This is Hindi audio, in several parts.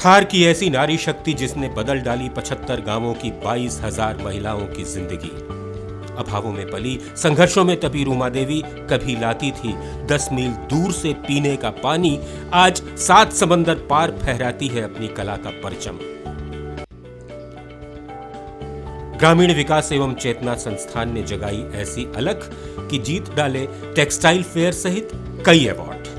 थार की ऐसी नारी शक्ति जिसने बदल डाली 75 गांवों की 22,000 महिलाओं की जिंदगी। अभावों में पली, संघर्षों में तपी रूमा देवी कभी लाती थी 10 मील दूर से पीने का पानी, आज 7 समंदर पार फहराती है अपनी कला का परचम। ग्रामीण विकास एवं चेतना संस्थान ने जगाई ऐसी अलख कि जीत डाले टेक्सटाइल फेयर सहित कई अवार्ड।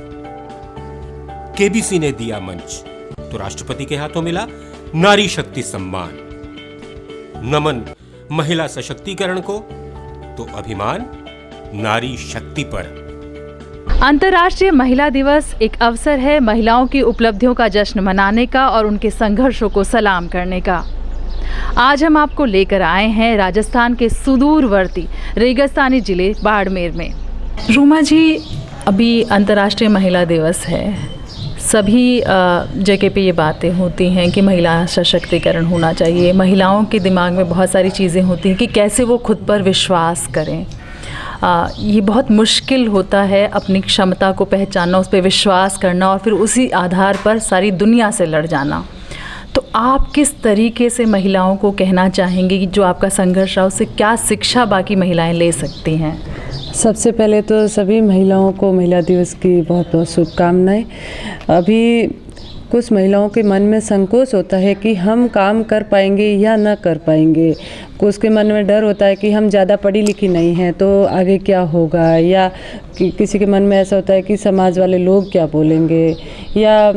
केबीसी ने दिया मंच तो राष्ट्रपति के हाथों मिला नारी शक्ति सम्मान। नमन महिला सशक्तिकरण को तो अभिमान नारी शक्ति पर। अंतर्राष्ट्रीय महिला दिवस एक अवसर है महिलाओं की उपलब्धियों का जश्न मनाने का और उनके संघर्षों को सलाम करने का। आज हम आपको लेकर आए हैं राजस्थान के सुदूरवर्ती रेगिस्तानी जिले बाड़मेर में। रूमा जी, अभी अंतर्राष्ट्रीय महिला दिवस है, सभी जगह पे ये बातें होती हैं कि महिला सशक्तिकरण होना चाहिए। महिलाओं के दिमाग में बहुत सारी चीज़ें होती हैं कि कैसे वो खुद पर विश्वास करें। ये बहुत मुश्किल होता है अपनी क्षमता को पहचानना, उस पर विश्वास करना और फिर उसी आधार पर सारी दुनिया से लड़ जाना। तो आप किस तरीके से महिलाओं को कहना चाहेंगे कि जो आपका संघर्ष है उससे क्या शिक्षा बाकी महिलाएं ले सकती हैं? सबसे पहले तो सभी महिलाओं को महिला दिवस की बहुत बहुत शुभकामनाएं। अभी कुछ महिलाओं के मन में संकोच होता है कि हम काम कर पाएंगे या ना कर पाएंगे। कुछ के मन में डर होता है कि हम ज़्यादा पढ़ी लिखी नहीं हैं तो आगे क्या होगा, या किसी के मन में ऐसा होता है कि समाज वाले लोग क्या बोलेंगे, या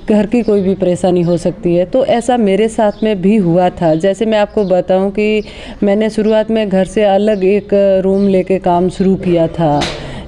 घर की कोई भी परेशानी हो सकती है। तो ऐसा मेरे साथ में भी हुआ था। जैसे मैं आपको बताऊं कि मैंने शुरुआत में घर से अलग एक रूम लेके काम शुरू किया था,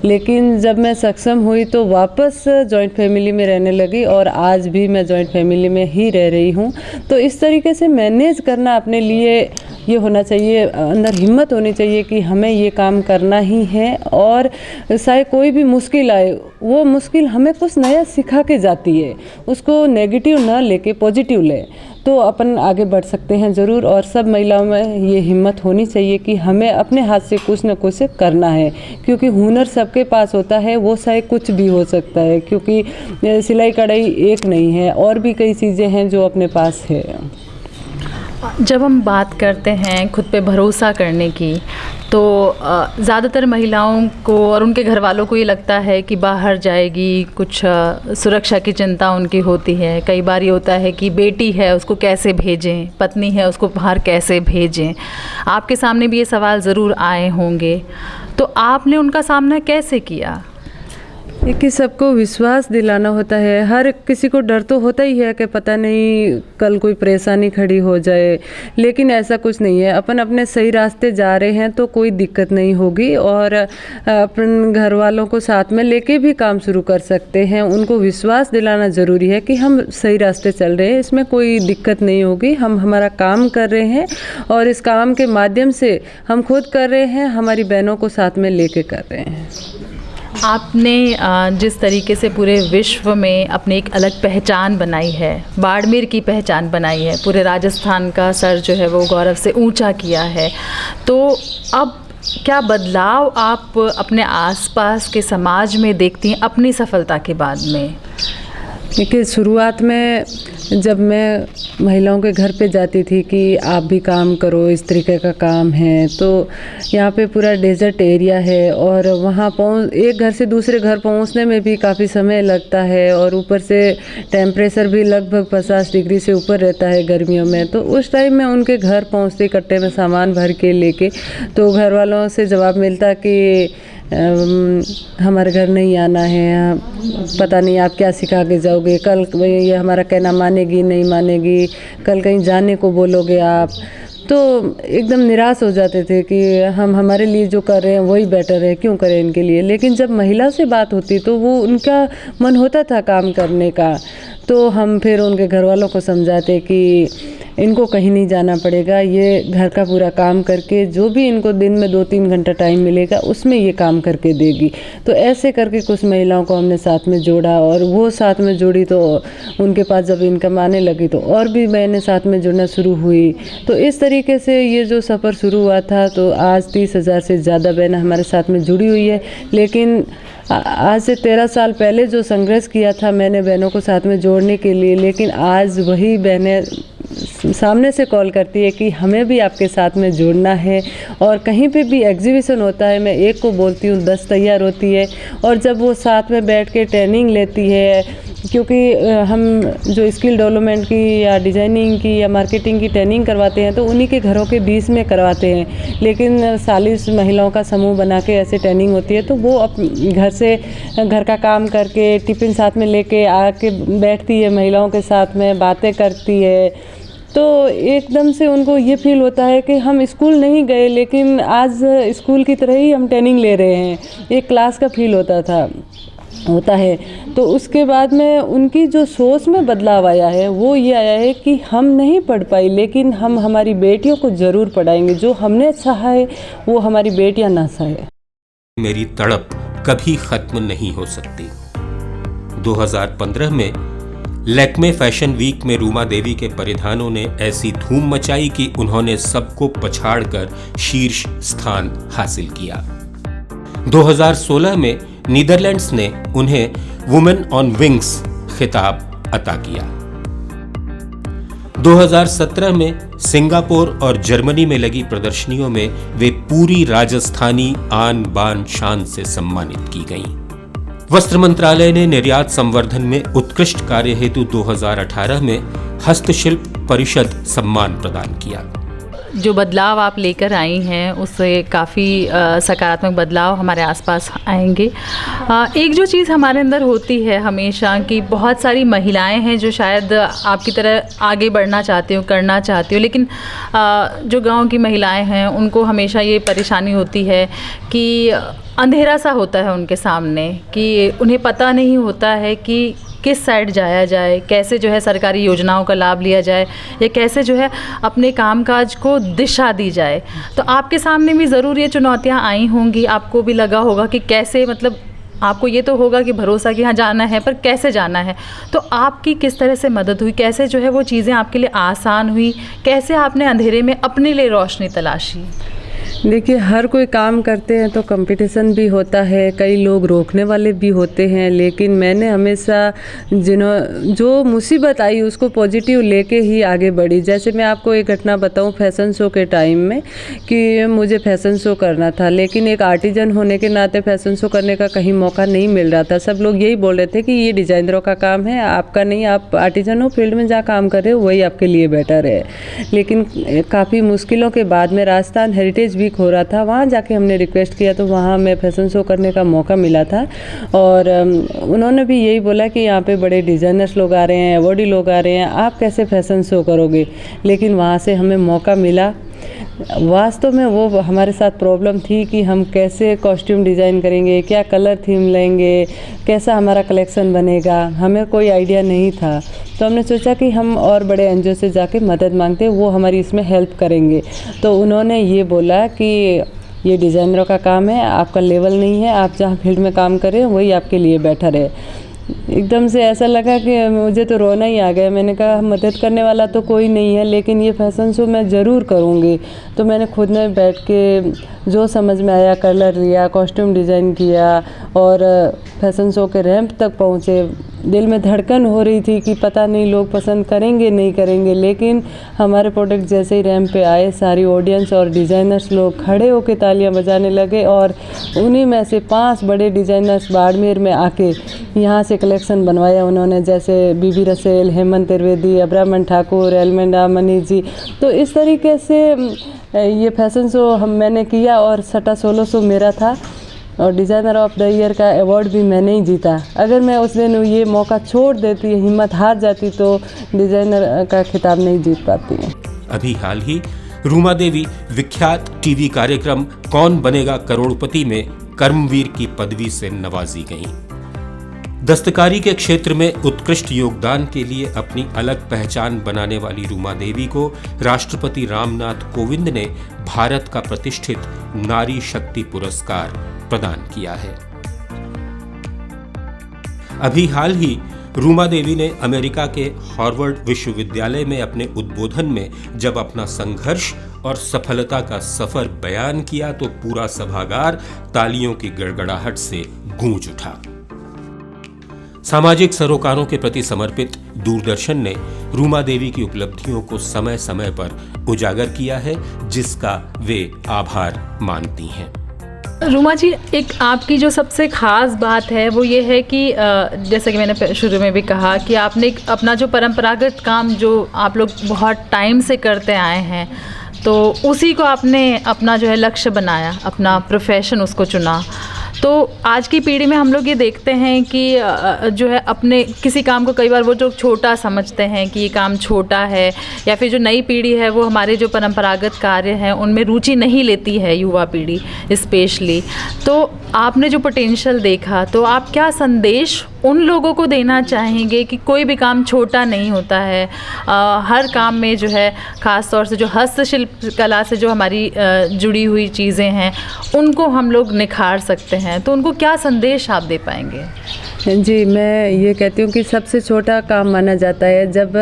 लेकिन जब मैं सक्षम हुई तो वापस जॉइंट फैमिली में रहने लगी और आज भी मैं जॉइंट फैमिली में ही रह रही हूँ। तो इस तरीके से मैनेज करना अपने लिए ये होना चाहिए, अंदर हिम्मत होनी चाहिए कि हमें ये काम करना ही है और चाहे कोई भी मुश्किल आए, वो मुश्किल हमें कुछ नया सिखा के जाती है। उसको नेगेटिव ना लेके पॉजिटिव ले तो अपन आगे बढ़ सकते हैं ज़रूर। और सब महिलाओं में ये हिम्मत होनी चाहिए कि हमें अपने हाथ से कुछ न कुछ करना है, क्योंकि हुनर सबके पास होता है, वो चाहे कुछ भी हो सकता है, क्योंकि सिलाई कढ़ाई एक नहीं है, और भी कई चीज़ें हैं जो अपने पास है। जब हम बात करते हैं खुद पे भरोसा करने की, तो ज़्यादातर महिलाओं को और उनके घर वालों को ये लगता है कि बाहर जाएगी, कुछ सुरक्षा की चिंता उनकी होती है। कई बार ये होता है कि बेटी है उसको कैसे भेजें, पत्नी है उसको बाहर कैसे भेजें। आपके सामने भी ये सवाल ज़रूर आए होंगे, तो आपने उनका सामना कैसे किया? कि सबको विश्वास दिलाना होता है। हर किसी को डर तो होता ही है कि पता नहीं कल कोई परेशानी खड़ी हो जाए, लेकिन ऐसा कुछ नहीं है। अपन अपने सही रास्ते जा रहे हैं तो कोई दिक्कत नहीं होगी और अपन घर वालों को साथ में लेके भी काम शुरू कर सकते हैं। उनको विश्वास दिलाना ज़रूरी है कि हम सही रास्ते चल रहे हैं, इसमें कोई दिक्कत नहीं होगी। हम हमारा काम कर रहे हैं और इस काम के माध्यम से हम खुद कर रहे हैं, हमारी बहनों को साथ में लेके कर रहे हैं। आपने जिस तरीके से पूरे विश्व में अपनी एक अलग पहचान बनाई है, बाड़मेर की पहचान बनाई है, पूरे राजस्थान का सर जो है वो गौरव से ऊंचा किया है, तो अब क्या बदलाव आप अपने आसपास के समाज में देखती हैं अपनी सफलता के बाद में? देखिए, शुरुआत में जब मैं महिलाओं के घर पे जाती थी कि आप भी काम करो, इस तरीके का काम है, तो यहाँ पे पूरा डेजर्ट एरिया है और वहाँ एक घर से दूसरे घर पहुँचने में भी काफ़ी समय लगता है और ऊपर से टेम्परेचर भी लगभग 50 डिग्री से ऊपर रहता है गर्मियों में। तो उस टाइम में उनके घर पहुँचते कट्टे में सामान भर के लेके, तो घर वालों से जवाब मिलता कि हमारे घर नहीं आना है, पता नहीं आप क्या सिखा के जाओगे, कल ये हमारा कहना मानेगी नहीं मानेगी, कल कहीं जाने को बोलोगे आप। तो एकदम निराश हो जाते थे कि हम हमारे लिए जो कर रहे हैं वही बेटर है, क्यों करें इनके लिए। लेकिन जब महिला से बात होती तो वो उनका मन होता था काम करने का, तो हम फिर उनके घर वालों को समझाते कि इनको कहीं नहीं जाना पड़ेगा, ये घर का पूरा काम करके जो भी इनको दिन में 2-3 घंटा टाइम मिलेगा उसमें ये काम करके देगी। तो ऐसे करके कुछ महिलाओं को हमने साथ में जोड़ा और वो साथ में जुड़ी तो उनके पास जब इनकम आने लगी तो और भी बहनें साथ में जुड़ना शुरू हुई। तो इस तरीके से ये जो सफ़र शुरू हुआ था, तो आज 30,000 से ज़्यादा बहनें हमारे साथ में जुड़ी हुई है। लेकिन आज से 13 साल पहले जो संघर्ष किया था मैंने बहनों को साथ में जोड़ने के लिए, लेकिन आज वही बहनें सामने से कॉल करती है कि हमें भी आपके साथ में जुड़ना है। और कहीं पे भी एग्जीबिशन होता है, मैं एक को बोलती हूँ 10 तैयार होती है। और जब वो साथ में बैठ के ट्रेनिंग लेती है, क्योंकि हम जो स्किल डेवलपमेंट की या डिज़ाइनिंग की या मार्केटिंग की ट्रेनिंग करवाते हैं तो उन्हीं के घरों के बीच में करवाते हैं, लेकिन 40 महिलाओं का समूह बना के ऐसे ट्रेनिंग होती है। तो वो घर से घर का काम करके टिफ़िन साथ में लेके आके बैठती है, महिलाओं के साथ में बातें करती है। तो एकदम से उनको ये फील होता है कि हम स्कूल नहीं गए, लेकिन आज स्कूल की तरह ही हम ट्रेनिंग ले रहे हैं, एक क्लास का फील होता है। तो उसके बाद में उनकी जो सोच में बदलाव आया है वो ये आया है कि हम नहीं पढ़ पाई, लेकिन हम हमारी बेटियों को ज़रूर पढ़ाएंगे। जो हमने चाहा है वो हमारी बेटियां ना चाहे। मेरी तड़प कभी खत्म नहीं हो सकती। 2015 में लैक्मे फैशन वीक में रूमा देवी के परिधानों ने ऐसी धूम मचाई कि उन्होंने सबको पछाड़कर शीर्ष स्थान हासिल किया। 2016 में नीदरलैंड्स ने उन्हें वुमेन ऑन विंग्स खिताब अता किया। 2017 में सिंगापुर और जर्मनी में लगी प्रदर्शनियों में वे पूरी राजस्थानी आन बान शान से सम्मानित की गईं। वस्त्र मंत्रालय ने निर्यात संवर्धन में उत्कृष्ट कार्य हेतु 2018 में हस्तशिल्प परिषद सम्मान प्रदान किया। जो बदलाव आप लेकर आई हैं उससे काफ़ी सकारात्मक बदलाव हमारे आसपास आएंगे। एक जो चीज़ हमारे अंदर होती है हमेशा कि बहुत सारी महिलाएं हैं जो शायद आपकी तरह आगे बढ़ना चाहती हो, करना चाहती हो, लेकिन जो गांव की महिलाएं हैं उनको हमेशा ये परेशानी होती है कि अंधेरा सा होता है उनके सामने, कि उन्हें पता नहीं होता है कि किस साइड जाया जाए, कैसे जो है सरकारी योजनाओं का लाभ लिया जाए, या कैसे जो है अपने कामकाज को दिशा दी जाए। तो आपके सामने भी ज़रूर ये चुनौतियाँ आई होंगी, आपको भी लगा होगा कि कैसे, मतलब आपको ये तो होगा कि भरोसा कि हाँ जाना है, पर कैसे जाना है। तो आपकी किस तरह से मदद हुई, कैसे जो है वो चीज़ें आपके लिए आसान हुई, कैसे आपने अंधेरे में अपने लिए रोशनी तलाशी? देखिए, हर कोई काम करते हैं तो कंपटीशन भी होता है, कई लोग रोकने वाले भी होते हैं, लेकिन मैंने हमेशा जो मुसीबत आई उसको पॉजिटिव लेके ही आगे बढ़ी। जैसे मैं आपको एक घटना बताऊं, फैशन शो के टाइम में कि मुझे फैशन शो करना था, लेकिन एक आर्टिजन होने के नाते फैशन शो करने का कहीं मौका नहीं मिल रहा था। सब लोग यही बोल रहे थे कि ये डिज़ाइनरों का काम है, आपका नहीं, आप आर्टिजन हो, फील्ड में जहाँ काम कर रहे हो वही आपके लिए बेटर है। लेकिन काफ़ी मुश्किलों के बाद में राजस्थान हेरिटेज वीक हो रहा था, वहाँ जाके हमने रिक्वेस्ट किया तो वहाँ मैं फैशन शो करने का मौका मिला था। और उन्होंने भी यही बोला कि यहाँ पे बड़े डिज़ाइनर्स लोग आ रहे हैं, अवॉर्डी लोग आ रहे हैं, आप कैसे फैशन शो करोगे। लेकिन वहाँ से हमें मौका मिला। वास्तव में वो हमारे साथ प्रॉब्लम थी कि हम कैसे कॉस्ट्यूम डिज़ाइन करेंगे, क्या कलर थीम लेंगे, कैसा हमारा कलेक्शन बनेगा, हमें कोई आइडिया नहीं था। तो हमने सोचा कि हम और बड़े एनजीओ से जाके मदद मांगते हैं, वो हमारी इसमें हेल्प करेंगे। तो उन्होंने ये बोला कि ये डिज़ाइनरों का काम है, आपका लेवल नहीं है, आप जहाँ फील्ड में काम कर रहे हैं वही आपके लिए बेटर है। एकदम से ऐसा लगा कि मुझे तो रोना ही आ गया। मैंने कहा मदद करने वाला तो कोई नहीं है, लेकिन ये फैशन शो मैं ज़रूर करूँगी। तो मैंने खुद में बैठ के जो समझ में आया कलर लिया, कॉस्ट्यूम डिज़ाइन किया और फैशन शो के रैंप तक पहुँचे। दिल में धड़कन हो रही थी कि पता नहीं लोग पसंद करेंगे नहीं करेंगे, लेकिन हमारे प्रोडक्ट जैसे ही रैंप पे आए, सारी ऑडियंस और डिज़ाइनर्स लोग खड़े होकर तालियां बजाने लगे। और उन्हीं में से 5 बड़े डिज़ाइनर्स बाड़मेर में आके यहाँ से कलेक्शन बनवाया उन्होंने, जैसे बीबी रसेल, हेमंत त्रिवेदी, अब्राहमन ठाकुर, एलमेंडा मनी जी। तो इस तरीके से ये फैशन शो मैंने किया और सटा 1600 मेरा था और डिज़ाइनर ऑफ द ईयर का अवार्ड भी मैंने ही जीता। अगर मैं उस दिन ये मौका छोड़ देती, हिम्मत हार जाती, तो डिज़ाइनर का खिताब नहीं जीत पाती। अभी हाल ही रूमा देवी विख्यात टीवी कार्यक्रम कौन बनेगा करोड़पति में कर्मवीर की पदवी से नवाजी गईं। दस्तकारी के क्षेत्र में उत्कृष्ट योगदान के लिए अपनी अलग पहचान बनाने वाली रूमा देवी को राष्ट्रपति रामनाथ कोविंद ने भारत का प्रतिष्ठित नारी शक्ति पुरस्कार प्रदान किया है। अभी हाल ही रूमा देवी ने अमेरिका के हार्वर्ड विश्वविद्यालय में अपने उद्बोधन में जब अपना संघर्ष और सफलता का सफर बयान किया तो पूरा सभागार तालियों की गड़गड़ाहट से गूंज उठा। सामाजिक सरोकारों के प्रति समर्पित दूरदर्शन ने रूमा देवी की उपलब्धियों को समय समय पर उजागर किया है, जिसका वे आभार मानती हैं। रूमा जी, एक आपकी जो सबसे ख़ास बात है वो ये है कि जैसे कि मैंने शुरू में भी कहा कि आपने अपना जो परंपरागत काम जो आप लोग बहुत टाइम से करते आए हैं, तो उसी को आपने अपना जो है लक्ष्य बनाया, अपना प्रोफेशन उसको चुना। तो आज की पीढ़ी में हम लोग ये देखते हैं कि जो है अपने किसी काम को कई बार वो जो छोटा समझते हैं कि ये काम छोटा है, या फिर जो नई पीढ़ी है वो हमारे जो परंपरागत कार्य हैं उनमें रुचि नहीं लेती है, युवा पीढ़ी स्पेशली। तो आपने जो पोटेंशियल देखा, तो आप क्या संदेश उन लोगों को देना चाहेंगे कि कोई भी काम छोटा नहीं होता है, हर काम में जो है ख़ास तौर से जो हस्तशिल्प कला से जो हमारी जुड़ी हुई चीज़ें हैं उनको हम लोग निखार सकते हैं, तो उनको क्या संदेश आप दे पाएंगे? जी, मैं ये कहती हूँ कि सबसे छोटा काम माना जाता है। जब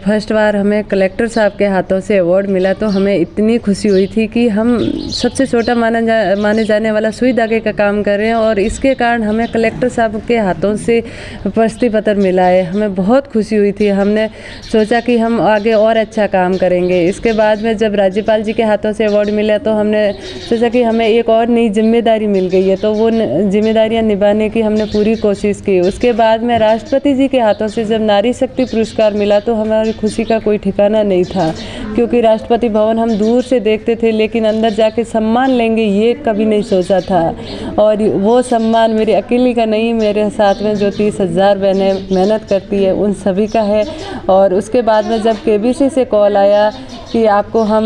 फर्स्ट बार हमें कलेक्टर साहब के हाथों से अवार्ड मिला तो हमें इतनी खुशी हुई थी कि हम सबसे छोटा माने जाने वाला सुई धागे का काम कर रहे हैं, और इसके कारण हमें कलेक्टर साहब के हाथों से प्रशस्ति पत्र मिला है। हमें बहुत खुशी हुई थी। हमने सोचा कि हम आगे और अच्छा काम करेंगे। इसके बाद में जब राज्यपाल जी के हाथों से अवार्ड मिला तो हमने सोचा कि हमें एक और नई जिम्मेदारी मिल गई है, तो वो जिम्मेदारियाँ निभाने की हमने पूरी कोशिश की। उसके बाद में राष्ट्रपति जी के हाथों से जब नारी शक्ति पुरस्कार मिला तो हमारी खुशी का कोई ठिकाना नहीं था, क्योंकि राष्ट्रपति भवन हम दूर से देखते थे, लेकिन अंदर जाके सम्मान लेंगे ये कभी नहीं सोचा था। और वो सम्मान मेरी अकेली का नहीं, मेरे साथ में जो 30,000 बहनें मेहनत करती है उन सभी का है। और उसके बाद में जब केबीसी से कॉल आया कि आपको हम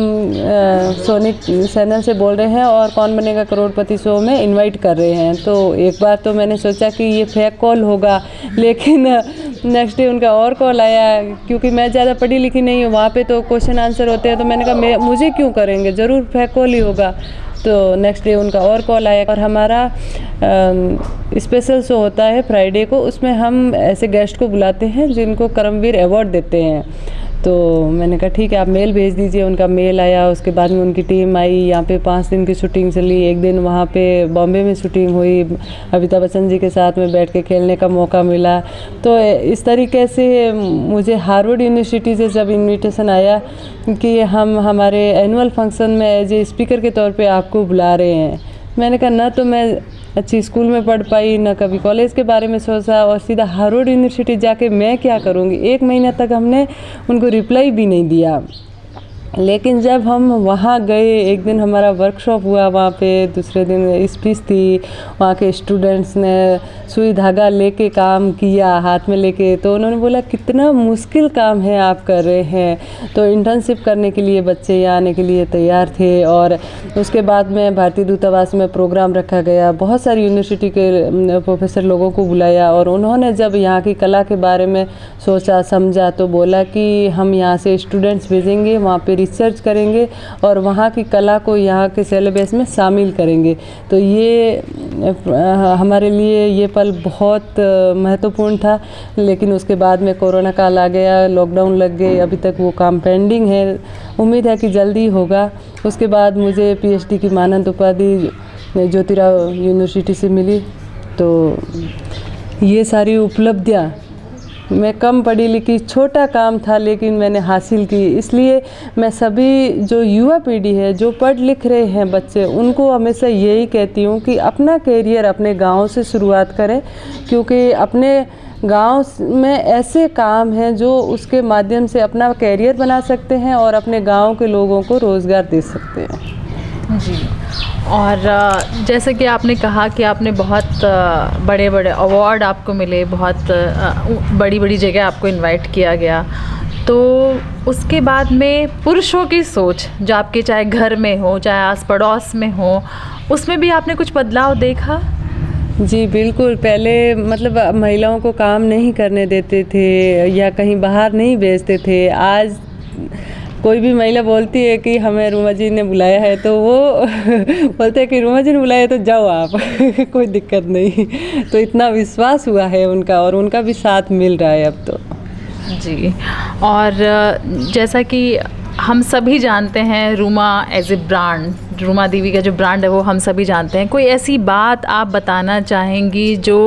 सोनी चैनल से बोल रहे हैं और कौन बनेगा करोड़पति शो में इनवाइट कर रहे हैं, तो एक बार तो मैंने सोचा कि ये फेक कॉल होगा, लेकिन नेक्स्ट डे उनका और कॉल आया। क्योंकि मैं ज़्यादा पढ़ी लिखी नहीं हूँ, वहाँ पे तो क्वेश्चन आंसर होते हैं, तो मैंने कहा मुझे क्यों करेंगे, ज़रूर फेक कॉल ही होगा। तो नेक्स्ट डे उनका और कॉल आया। और हमारा स्पेशल शो होता है फ्राइडे को, उसमें हम ऐसे गेस्ट को बुलाते हैं जिनको कर्मवीर अवार्ड देते हैं। तो मैंने कहा ठीक है, आप मेल भेज दीजिए। उनका मेल आया। उसके बाद में उनकी टीम आई। यहाँ पे 5 दिन की शूटिंग चली। एक दिन वहाँ पे बॉम्बे में शूटिंग हुई, अमिताभ बच्चन जी के साथ में बैठ के खेलने का मौका मिला। तो इस तरीके से मुझे हार्वर्ड यूनिवर्सिटी से जब इन्विटेशन आया कि हम हमारे एनुअल फंक्शन में एज ए स्पीकर के तौर पे आपको बुला रहे हैं, मैंने कहा ना तो मैं अच्छी स्कूल में पढ़ पाई, ना कभी कॉलेज के बारे में सोचा, और सीधा हार्वर्ड यूनिवर्सिटी जाके मैं क्या करूँगी। 1 महीना तक हमने उनको रिप्लाई भी नहीं दिया। लेकिन जब हम वहाँ गए, एक दिन हमारा वर्कशॉप हुआ वहाँ पे, दूसरे दिन स्पीच थी, वहाँ के स्टूडेंट्स ने सुई धागा लेके काम किया हाथ में लेके, तो उन्होंने बोला कितना मुश्किल काम है आप कर रहे हैं। तो इंटर्नशिप करने के लिए बच्चे यहाँ आने के लिए तैयार थे। और उसके बाद में भारतीय दूतावास में प्रोग्राम रखा गया, बहुत सारी यूनिवर्सिटी के प्रोफेसर लोगों को बुलाया, और उन्होंने जब यहाँ की कला के बारे में सोचा समझा तो बोला कि हम यहाँ से स्टूडेंट्स भेजेंगे, वहाँ पे रिसर्च करेंगे और वहाँ की कला को यहाँ के सिलेबस में शामिल करेंगे। तो ये हमारे लिए ये पल बहुत महत्वपूर्ण था। लेकिन उसके बाद में कोरोना काल आ गया, लॉकडाउन लग गए, अभी तक वो काम पेंडिंग है। उम्मीद है कि जल्दी होगा। उसके बाद मुझे पीएचडी की मानद उपाधि ज्योतिराव यूनिवर्सिटी से मिली। तो ये सारी उपलब्धियाँ, मैं कम पढ़ी लिखी, छोटा काम था लेकिन मैंने हासिल की। इसलिए मैं सभी जो युवा पीढ़ी है, जो पढ़ लिख रहे हैं बच्चे, उनको हमेशा यही कहती हूँ कि अपना कैरियर अपने गांव से शुरुआत करें, क्योंकि अपने गांव में ऐसे काम हैं जो उसके माध्यम से अपना कैरियर बना सकते हैं और अपने गांव के लोगों को रोज़गार दे सकते हैं। जी। और जैसे कि आपने कहा कि आपने बहुत बड़े बड़े अवार्ड आपको मिले, बहुत बड़ी बड़ी जगह आपको इनवाइट किया गया, तो उसके बाद में पुरुषों की सोच जो आपके चाहे घर में हो चाहे आस पड़ोस में हो, उसमें भी आपने कुछ बदलाव देखा? जी बिल्कुल। पहले मतलब महिलाओं को काम नहीं करने देते थे या कहीं बाहर नहीं भेजते थे। आज कोई भी महिला बोलती है कि हमें रूमा जी ने बुलाया है तो वो बोलते हैं कि रूमा जी ने बुलाया है तो जाओ आप कोई दिक्कत नहीं। तो इतना विश्वास हुआ है उनका, और उनका भी साथ मिल रहा है अब तो। जी। और जैसा कि हम सभी जानते हैं Ruma as a brand, Ruma Devi का जो ब्रांड है वो हम सभी जानते हैं। कोई ऐसी बात आप बताना चाहेंगी जो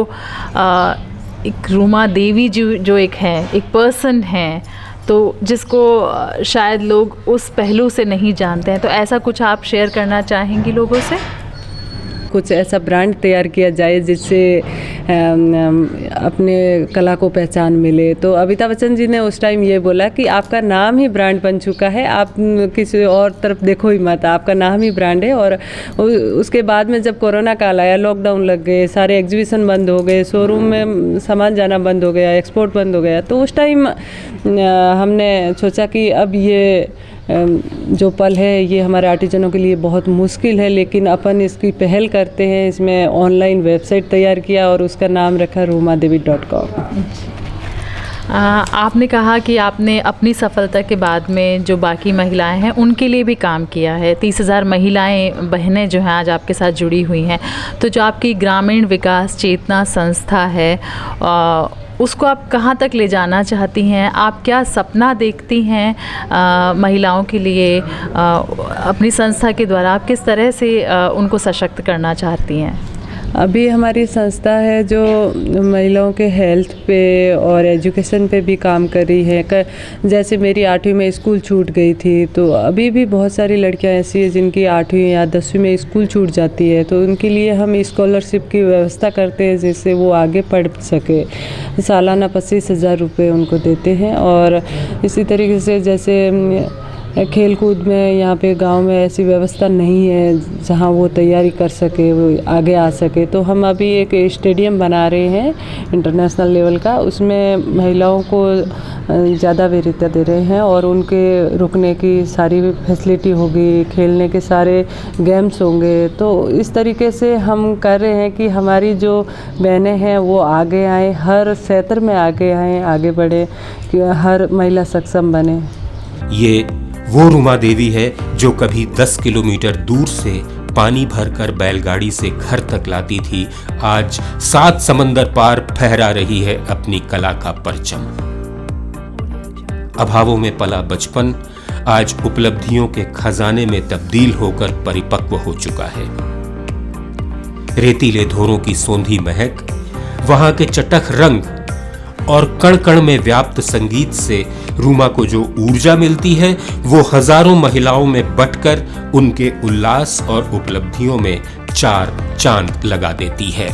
एक रूमा देवी जो एक है, एक पर्सन है, तो जिसको शायद लोग उस पहलू से नहीं जानते हैं, तो ऐसा कुछ आप शेयर करना चाहेंगी लोगों से? कुछ ऐसा ब्रांड तैयार किया जाए जिससे अपने कला को पहचान मिले। तो अमिताभ बच्चन जी ने उस टाइम ये बोला कि आपका नाम ही ब्रांड बन चुका है, आप किसी और तरफ देखो ही मत, आपका नाम ही ब्रांड है। और उसके बाद में जब कोरोना काल आया, लॉकडाउन लग गए, सारे एग्जीबिशन बंद हो गए, शोरूम में सामान जाना बंद हो गया, एक्सपोर्ट बंद हो गया, तो उस टाइम हमने सोचा कि अब ये जो पल है ये हमारे आर्टिजनों के लिए बहुत मुश्किल है, लेकिन अपन इसकी पहल करते हैं। इसमें ऑनलाइन वेबसाइट तैयार किया और उसका नाम रखा rumadevi.com। आपने कहा कि आपने अपनी सफलता के बाद में जो बाकी महिलाएं हैं उनके लिए भी काम किया है। 30,000 महिलाएं, बहनें जो हैं आज आपके साथ जुड़ी हुई हैं। तो जो आपकी ग्रामीण विकास चेतना संस्था है, उसको आप कहाँ तक ले जाना चाहती हैं? आप क्या सपना देखती हैं महिलाओं के लिए? अपनी संस्था के द्वारा आप किस तरह से उनको सशक्त करना चाहती हैं? अभी हमारी संस्था है जो महिलाओं के हेल्थ पे और एजुकेशन पे भी काम कर रही है। जैसे मेरी 8वीं में स्कूल छूट गई थी, तो अभी भी बहुत सारी लड़कियां ऐसी हैं जिनकी 8वीं या 10वीं में स्कूल छूट जाती है, तो उनके लिए हम स्कॉलरशिप की व्यवस्था करते हैं जिससे वो आगे पढ़ सके। सालाना 25,000 रुपये उनको देते हैं। और इसी तरीके से जैसे खेल कूद में यहाँ पे गांव में ऐसी व्यवस्था नहीं है जहाँ वो तैयारी कर सके, वो आगे आ सके, तो हम अभी एक स्टेडियम बना रहे हैं इंटरनेशनल लेवल का। उसमें महिलाओं को ज़्यादा वरीयता दे रहे हैं और उनके रुकने की सारी फैसिलिटी होगी, खेलने के सारे गेम्स होंगे। तो इस तरीके से हम कर रहे हैं कि हमारी जो बहनें हैं वो आगे आएँ, हर क्षेत्र में आगे आएँ, आगे बढ़े, कि हर महिला सक्षम बने। ये वो रूमा देवी है जो कभी 10 किलोमीटर दूर से पानी भरकर बैलगाड़ी से घर तक लाती थी, आज 7 समंदर पार फहरा रही है अपनी कला का परचम। अभावों में पला बचपन आज उपलब्धियों के खजाने में तब्दील होकर परिपक्व हो चुका है। रेतीले धोरों की सोंधी महक, वहां के चटख रंग और कण कण में व्याप्त संगीत से रूमा को जो ऊर्जा मिलती है वो हजारों महिलाओं में बंटकर उनके उल्लास और उपलब्धियों में 4 चांद लगा देती है।